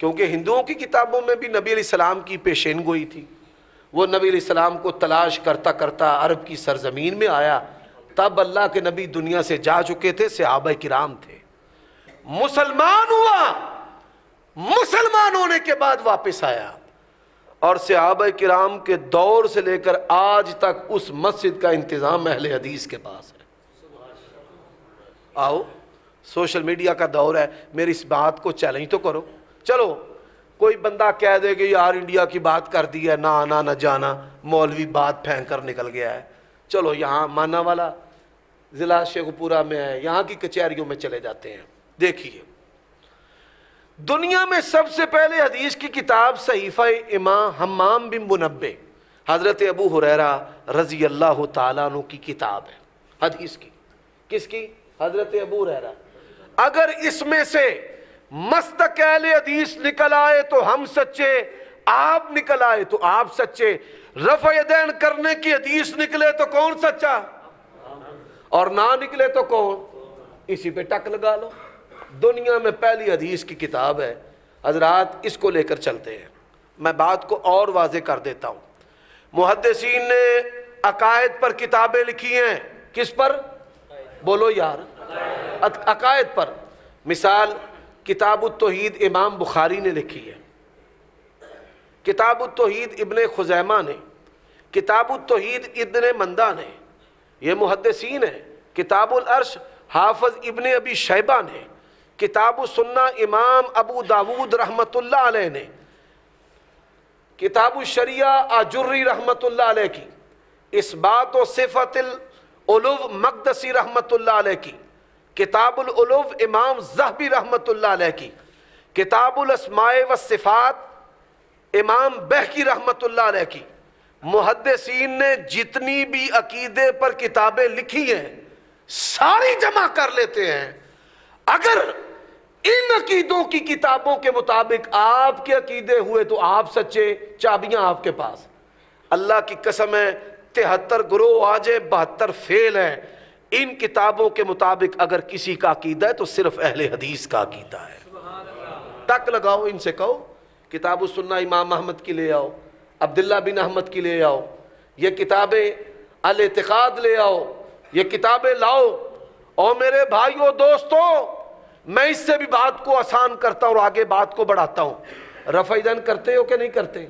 Speaker 1: کیونکہ ہندوؤں کی کتابوں میں بھی نبی علیہ السلام کی پیشین گوئی تھی. وہ نبی علیہ السلام کو تلاش کرتا کرتا عرب کی سرزمین میں آیا. تب اللہ کے نبی دنیا سے جا چکے تھے, صحابہ کرام تھے. مسلمان ہوا, مسلمان ہونے کے بعد واپس آیا, اور صحابہ کرام کے دور سے لے کر آج تک اس مسجد کا انتظام اہل حدیث کے پاس ہے. آؤ, سوشل میڈیا کا دور ہے, میری اس بات کو چیلنج تو کرو. چلو کوئی بندہ کہہ دے کہ یار انڈیا کی بات کر دی ہے, نہ آنا نہ جانا, مولوی بات پھینک کر نکل گیا ہے. چلو یہاں مانا والا ضلع شیخوپورہ میں ہے, یہاں کی کچہریوں میں چلے جاتے ہیں. دیکھیے, دنیا میں سب سے پہلے حدیث کی کتاب صحیفہ امام حمام بن منبہ حضرت ابو ہریرہ رضی اللہ تعالیٰ عنہ کی کتاب ہے حدیث کی. کس کی؟ حضرت ابو ہریرہ. اگر اس میں سے مصدق اہل حدیث نکل آئے تو ہم سچے, آپ نکل آئے تو آپ سچے, رفع یدین کرنے کی حدیث نکلے تو کون سچا, اور نہ نکلے تو کون؟ اسی پہ ٹک لگا لو. دنیا میں پہلی حدیث کی کتاب ہے حضرات, اس کو لے کر چلتے ہیں. میں بات کو اور واضح کر دیتا ہوں. محدثین نے عقائد پر کتابیں لکھی ہیں. کس پر؟ بولو یار, عقائد پر. مثال کتاب التوحید امام بخاری نے لکھی ہے, کتاب التوحید ابن خزیمہ نے, کتاب التوحید ابن مندہ نے, یہ محدثین ہیں. کتاب العرش حافظ ابن ابی شیبہ نے, کتاب السنہ امام ابو داود رحمت اللہ علیہ نے, کتاب الشریعہ آجری رحمت اللہ علیہ کی, اثبات و صفت العلو مقدسی رحمت اللہ علیہ کی, کتاب العلو امام ذہبی رحمت اللہ علیہ کی, کتاب الاسماء والصفات امام بہقی رحمت اللہ علیہ کی. محدثین نے جتنی بھی عقیدے پر کتابیں لکھی ہیں ساری جمع کر لیتے ہیں. اگر ان عقیدوں کی کتابوں کے مطابق آپ کے عقیدے ہوئے تو آپ سچے, چابیاں آپ کے پاس. اللہ کی قسم ہے 73 گروہ آج 72 فیل ہیں. ان کتابوں کے مطابق اگر کسی کا عقیدہ ہے تو صرف اہل حدیث کا عقیدہ ہے. ٹک لگاؤ, ان سے کہو کتاب السنہ امام احمد کی لے آؤ, عبداللہ بن احمد کی لے آؤ, یہ کتابیں الاعتقاد لے آؤ, یہ کتابیں لاؤ. اور میرے بھائیوں دوستوں, میں اس سے بھی بات کو آسان کرتا ہوں اور آگے بات کو بڑھاتا ہوں. رفع یدین کرتے ہو کہ نہیں کرتے؟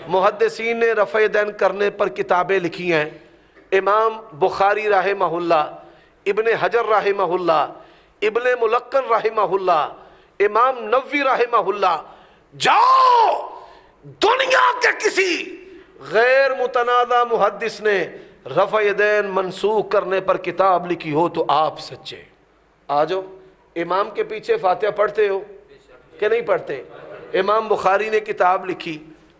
Speaker 1: محدثین نے رفع یدین کرنے پر کتابیں لکھی ہیں. امام بخاری رحمہ اللہ, ابن حجر رحمہ اللہ, ابن ملقن رحمہ اللہ, امام نووی رحمہ اللہ. جاؤ دنیا کے کسی غیر متنازع محدث نے رفع یدین منسوخ کرنے پر کتاب لکھی ہو تو آپ سچے. آ جاؤ. امام کے پیچھے فاتحہ پڑھتے ہو کہ نہیں پڑھتے؟ امام بخاری نے کتاب لکھی,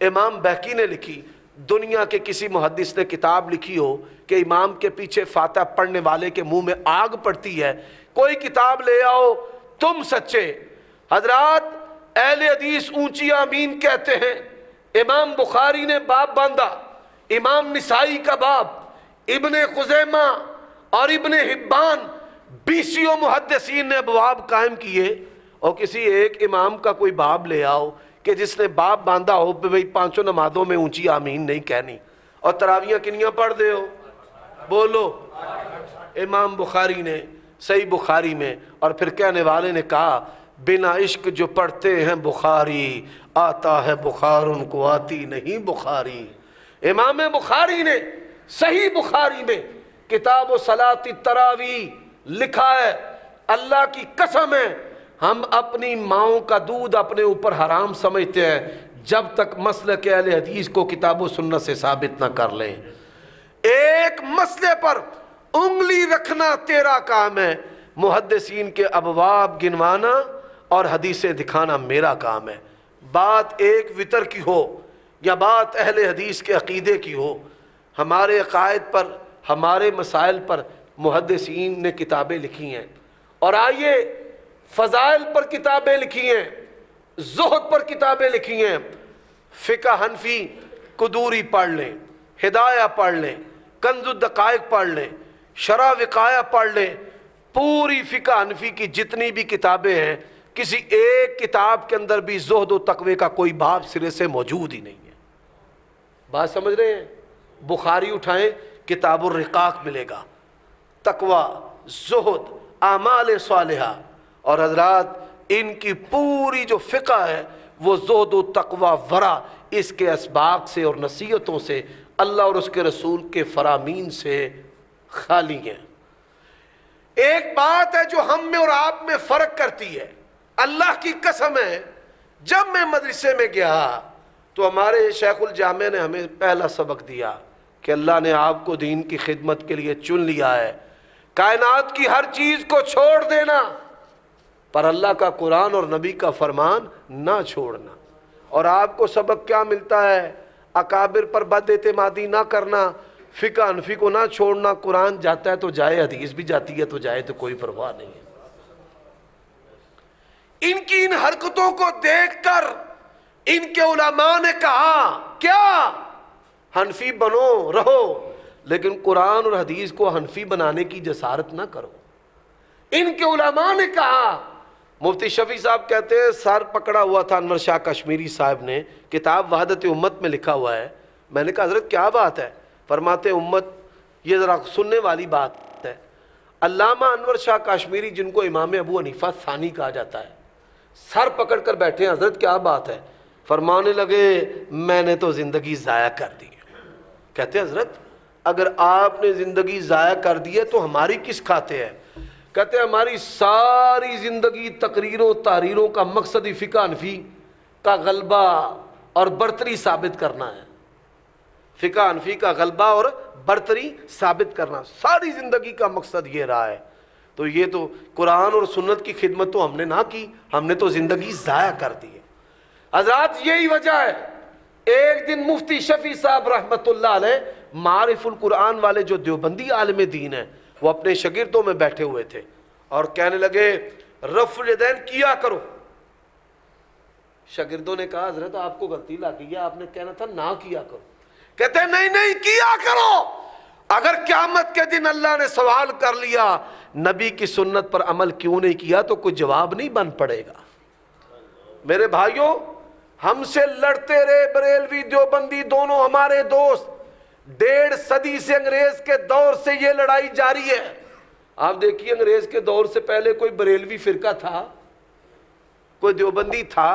Speaker 1: امام بہقی نے لکھی. دنیا کے کسی محدث نے کتاب لکھی ہو کہ امام کے پیچھے فاتحہ پڑھنے والے کے منہ میں آگ پڑتی ہے, کوئی کتاب لے آؤ, تم سچے. حضرات اہل حدیث اونچی آمین کہتے ہیں. امام بخاری نے باب باندھا, امام نسائی کا باب, ابن خزیمہ اور ابن حبان, 20 محدثین نے ابواب قائم کیے. اور کسی ایک امام کا کوئی باب لے آؤ کہ جس نے باب باندھا ہو کہ بھئی 5 نمازوں میں اونچی آمین نہیں کہنی, اور تراویحاں کنیاں پڑھ دے ہو, بولو. امام بخاری نے صحیح بخاری میں, اور پھر کہنے والے نے کہا بنا عشق جو پڑھتے ہیں بخاری, آتا ہے بخار ان کو آتی نہیں بخاری. امام بخاری نے صحیح بخاری میں کتاب و صلاۃ التراویح لکھا ہے. اللہ کی قسم ہے ہم اپنی ماؤں کا دودھ اپنے اوپر حرام سمجھتے ہیں جب تک مسلک اہل حدیث کو کتاب و سنت سے ثابت نہ کر لیں. ایک مسئلے پر انگلی رکھنا تیرا کام ہے, محدثین کے ابواب گنوانا اور حدیثیں دکھانا میرا کام ہے. بات ایک وطر کی ہو یا بات اہل حدیث کے عقیدے کی ہو, ہمارے عقائد پر, ہمارے مسائل پر محدثین نے کتابیں لکھی ہیں. اور آئیے فضائل پر کتابیں لکھی ہیں, زہد پر کتابیں لکھی ہیں. فقہ حنفی قدوری پڑھ لیں, ہدایہ پڑھ لیں, کنز الدقائق پڑھ لیں, شرح وقایہ پڑھ لیں. پوری فقہ حنفی کی جتنی بھی کتابیں ہیں کسی ایک کتاب کے اندر بھی زہد و تقوی کا کوئی باب سرے سے موجود ہی نہیں ہے. بات سمجھ رہے ہیں؟ بخاری اٹھائیں کتاب الرقاق ملے گا، تقوی، زہد، اعمال صالحہ. اور حضرات ان کی پوری جو فقہ ہے وہ زہد و تقوی ورع اس کے اسباق سے اور نصیحتوں سے، اللہ اور اس کے رسول کے فرامین سے خالی ہیں. ایک بات ہے جو ہم میں اور آپ میں فرق کرتی ہے، اللہ کی قسم ہے جب میں مدرسے میں گیا تو ہمارے شیخ الجامع نے ہمیں پہلا سبق دیا کہ اللہ نے آپ کو دین کی خدمت کے لیے چن لیا ہے، کائنات کی ہر چیز کو چھوڑ دینا پر اللہ کا قرآن اور نبی کا فرمان نہ چھوڑنا. اور آپ کو سبق کیا ملتا ہے؟ اکابر پر بد اعتمادی نہ کرنا، فقہ حنفی کو نہ چھوڑنا. قرآن جاتا ہے تو جائے، حدیث بھی جاتی ہے تو جائے، تو کوئی پرواہ نہیں ہے. ان کی ان حرکتوں کو دیکھ کر ان کے علماء نے کہا کیا حنفی بنو رہو لیکن قرآن اور حدیث کو حنفی بنانے کی جسارت نہ کرو. ان کے علماء نے کہا. مفتی شفیع صاحب کہتے ہیں سر پکڑا ہوا تھا انور شاہ کشمیری صاحب نے، کتاب وحدت امت میں لکھا ہوا ہے. میں نے کہا حضرت کیا بات ہے؟ فرماتے امت یہ ذرا سننے والی بات ہے. علامہ انور شاہ کشمیری جن کو امام ابو حنیفہ ثانی کہا جاتا ہے، سر پکڑ کر بیٹھے ہیں. حضرت کیا بات ہے؟ فرمانے لگے میں نے تو زندگی ضائع کر دی. کہتے ہیں حضرت اگر آپ نے زندگی ضائع کر دی ہے تو ہماری کس کھاتے ہے؟ کہتے ہیں ہماری ساری زندگی تقریروں تحریروں کا مقصد ہی فقہ حنفی کا غلبہ اور برتری ثابت کرنا ہے. فقہ حنفی کا غلبہ اور برتری ثابت کرنا ساری زندگی کا مقصد یہ رہا ہے. تو یہ تو قرآن اور سنت کی خدمت تو ہم نے نہ کی، ہم نے تو زندگی ضائع کر دی ہے. حضرات یہی وجہ ہے ایک دن مفتی شفیع صاحب رحمت اللہ علیہ معارف القرآن والے جو دیوبندی عالم دین ہیں وہ اپنے شاگردوں میں بیٹھے ہوئے تھے اور کہنے لگے رفع الیدین کیا کرو. شاگردوں نے کہا حضرت آپ کو غلطی لگ گئی ہے، آپ نے کہنا تھا نہ کیا کرو. کہتے ہیں نہیں کیا کرو. اگر قیامت کے دن اللہ نے سوال کر لیا نبی کی سنت پر عمل کیوں نہیں کیا تو کوئی جواب نہیں بن پڑے گا. میرے بھائیوں ہم سے لڑتے رہے بریلوی دیوبندی دونوں ہمارے دوست، 1.5 صدی سے انگریز کے دور سے یہ لڑائی جاری ہے. آپ دیکھیے انگریز کے دور سے پہلے کوئی بریلوی فرقہ تھا، کوئی دیوبندی تھا؟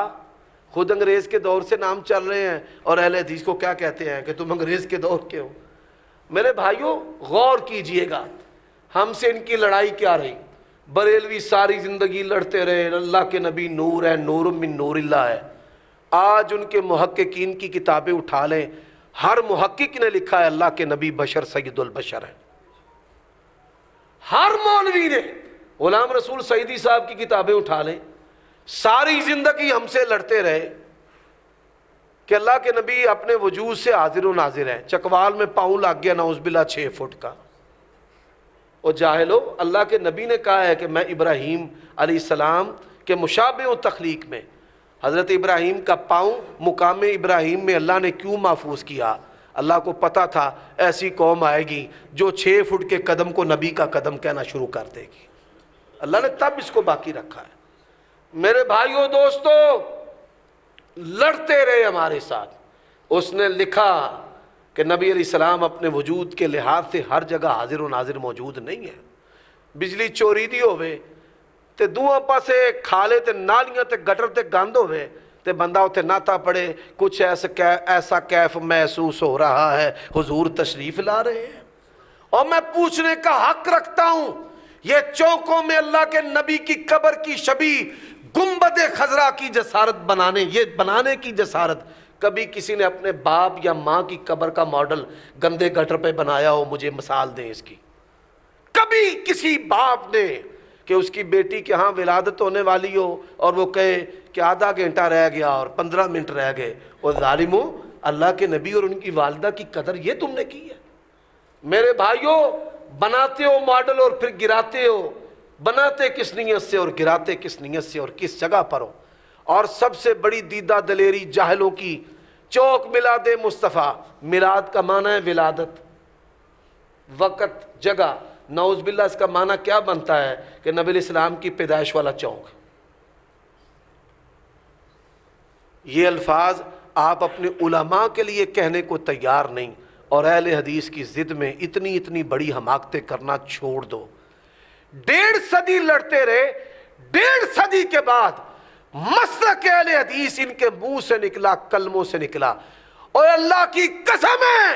Speaker 1: خود انگریز کے دور سے نام چل رہے ہیں اور اہل حدیث کو کیا کہتے ہیں کہ تم انگریز کے دور کے ہو. میرے بھائیوں غور کیجئے گا ہم سے ان کی لڑائی کیا رہی. بریلوی ساری زندگی لڑتے رہے اللہ کے نبی نور ہے، نور من نور اللہ ہے. آج ان کے محققین کی کتابیں اٹھا لیں، ہر محقق نے لکھا ہے اللہ کے نبی بشر سید البشر ہے. ہر مولوی نے، غلام رسول سعیدی صاحب کی کتابیں اٹھا لیں، ساری زندگی ہم سے لڑتے رہے کہ اللہ کے نبی اپنے وجود سے حاضر و ناظر ہے. چکوال میں پاؤں لگ گیا نعوذ باللہ 6 فٹ کا. اور جاہلو اللہ کے نبی نے کہا ہے کہ میں ابراہیم علیہ السلام کے مشابہ ہوں تخلیق میں. حضرت ابراہیم کا پاؤں مقام ابراہیم میں اللہ نے کیوں محفوظ کیا؟ اللہ کو پتا تھا ایسی قوم آئے گی جو 6 فٹ کے قدم کو نبی کا قدم کہنا شروع کر دے گی. اللہ نے تب اس کو باقی رکھا ہے. میرے بھائیوں دوستو لڑتے رہے ہمارے ساتھ. اس نے لکھا کہ نبی علیہ السلام اپنے وجود کے لحاظ سے ہر جگہ حاضر و ناظر موجود نہیں ہے. بجلی چوری دی ہوئے تے دوہاں پاسے کھالے تے نالیاں تے گٹر تے گند ہوئے تے بندہ اتنے ناتا پڑے کچھ ایسا کیف محسوس ہو رہا ہے حضور تشریف لا رہے ہیں. اور میں پوچھنے کا حق رکھتا ہوں یہ چوکوں میں اللہ کے نبی کی قبر کی شبیہ گنبد خضرا کی جسارت بنانے کی جسارت کبھی کسی نے اپنے باپ یا ماں کی قبر کا ماڈل گندے گٹر پہ بنایا ہو؟ مجھے مثال دیں اس کی. کبھی کسی باپ نے کہ اس کی بیٹی کے ہاں ولادت ہونے والی ہو اور وہ کہے کہ آدھا گھنٹہ رہ گیا اور 15 منٹ رہ گئے، اور ظالموں اللہ کے نبی اور ان کی والدہ کی قدر یہ تم نے کی ہے؟ میرے بھائیوں بناتے ہو ماڈل اور پھر گراتے ہو. بناتے کس نیت سے اور گراتے کس نیت سے اور کس جگہ پر ہو؟ اور سب سے بڑی دیدہ دلیری جاہلوں کی، چوک میلاد مصطفیٰ. میلاد کا معنی ہے ولادت، وقت، جگہ. نعوذ باللہ اس کا معنی کیا بنتا ہے کہ نبی علیہ السلام کی پیدائش والا چوک. یہ الفاظ آپ اپنے علماء کے لیے کہنے کو تیار نہیں، اور اہل حدیث کی ضد میں اتنی بڑی حماقتیں کرنا چھوڑ دو۔ 1.5 صدی لڑتے رہے، 1.5 صدی کے بعد مسلک اہل حدیث ان کے منہ سے نکلا، کلموں سے نکلا، اور اللہ کی قسم ہے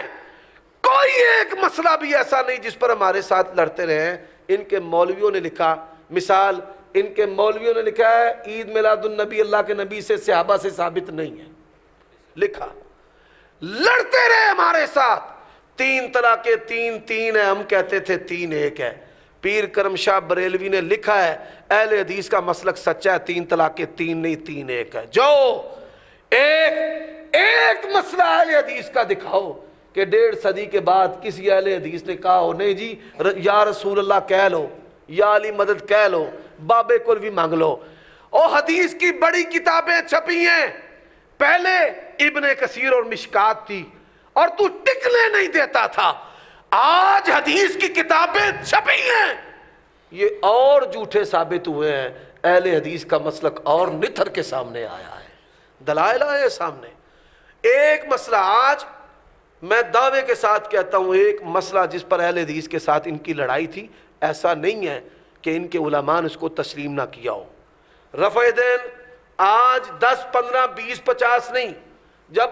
Speaker 1: کوئی ایک مسئلہ بھی ایسا نہیں جس پر ہمارے ساتھ لڑتے رہے ہیں۔ ان کے مولویوں نے لکھا، مثال ان کے مولویوں نے لکھا ہے عید میلاد النبی اللہ کے نبی سے صحابہ سے ثابت نہیں ہے، لکھا، لڑتے رہے ہمارے ساتھ۔ 3 طلاقیں 3 ہیں، ہم کہتے تھے 3 1 ہے۔ پیر کرم شاہ بریلوی نے لکھا ہے اہل حدیث کا مسلک سچا ہے، 3 طلاقیں 3 نہیں 3 1 ہے۔ جو ایک مسئلہ اہل حدیث کا دکھاؤ کہ 1.5 صدی کے بعد کسی اہل حدیث نے کہا ہو نہیں جی یا رسول اللہ کہہ لو، یا علی مدد کہہ لو، بابے کل بھی مانگ لو۔ اور حدیث کی بڑی کتابیں چھپی ہیں، پہلے ابن کثیر اور مشکات تھی، اور تو ٹکنے نہیں دیتا تھا۔ آج حدیث کی کتابیں چھپی ہیں، یہ اور جھوٹے ثابت ہوئے ہیں، اہل حدیث کا مسلک اور نتھر کے سامنے آیا ہے، دلائل آئے سامنے۔ ایک مسئلہ آج میں دعوے کے ساتھ کہتا ہوں، ایک مسئلہ جس پر اہل حدیث کے ساتھ ان کی لڑائی تھی، ایسا نہیں ہے کہ ان کے علماء نے اس کو تسلیم نہ کیا ہو۔ رفع دین آج 10 15 20 50 نہیں، جب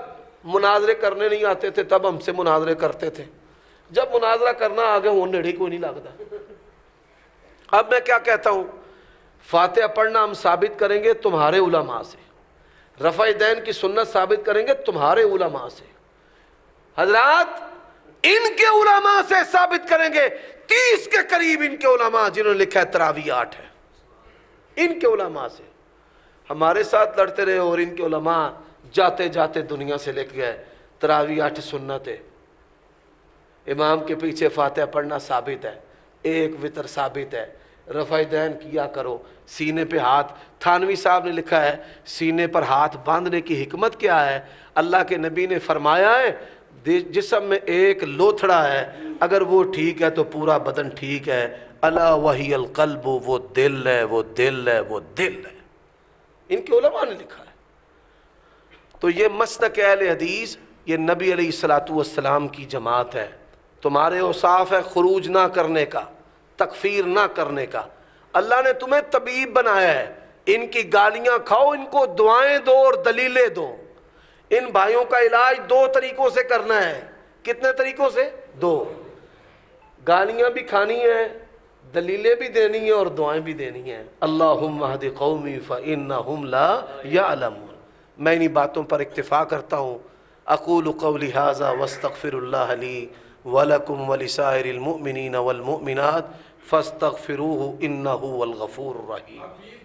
Speaker 1: مناظرے کرنے نہیں آتے تھے تب ہم سے مناظرے کرتے تھے، جب مناظرہ کرنا آگے وہ نیڑے کو نہیں لگتا۔ اب میں کیا کہتا ہوں، فاتحہ پڑھنا ہم ثابت کریں گے تمہارے علماء سے، رفع دین کی سنت ثابت کریں گے تمہارے علماء سے، حضرات ان کے علماء سے ثابت کریں گے۔ 30 کے قریب ان کے علماء جنہوں نے لکھا ہے تراویح 8 ہے، ان کے علماء سے ہمارے ساتھ لڑتے رہے، اور ان کے علماء جاتے جاتے دنیا سے لکھ گئے تراویح 8 سنت ہے، امام کے پیچھے فاتحہ پڑھنا ثابت ہے، 1 وتر ثابت ہے، رفع دین کیا کرو، سینے پہ ہاتھ، تھانوی صاحب نے لکھا ہے سینے پر ہاتھ باندھنے کی حکمت کیا ہے؟ اللہ کے نبی نے فرمایا ہے جسم میں ایک لوتھڑا ہے، اگر وہ ٹھیک ہے تو پورا بدن ٹھیک ہے، الا وہی القلب، وہ دل ہے، وہ دل ہے، وہ دل ہے، ان کے علماء نے لکھا ہے۔ تو یہ مسلک اہل حدیث، یہ نبی علیہ الصلوۃ والسلام کی جماعت ہے۔ تمہارے اوصاف ہے خروج نہ کرنے کا، تکفیر نہ کرنے کا۔ اللہ نے تمہیں طبیب بنایا ہے، ان کی گالیاں کھاؤ، ان کو دعائیں دو اور دلیلیں دو۔ ان بھائیوں کا علاج 2 طریقوں سے کرنا ہے۔ کتنے طریقوں سے؟ 2۔ گالیاں بھی کھانی ہیں، دلیلیں بھی دینی ہیں، اور دعائیں بھی دینی ہیں۔ اللہم اہد قومی فإنہم لا یعلمون۔ میں انہی باتوں پر اکتفا کرتا ہوں۔ اقول قولی ھذا واستغفر اللہ لی ولکم ولسائر المؤمنین والمؤمنات فاستغفروہ انہ هو الغفور الرحیم۔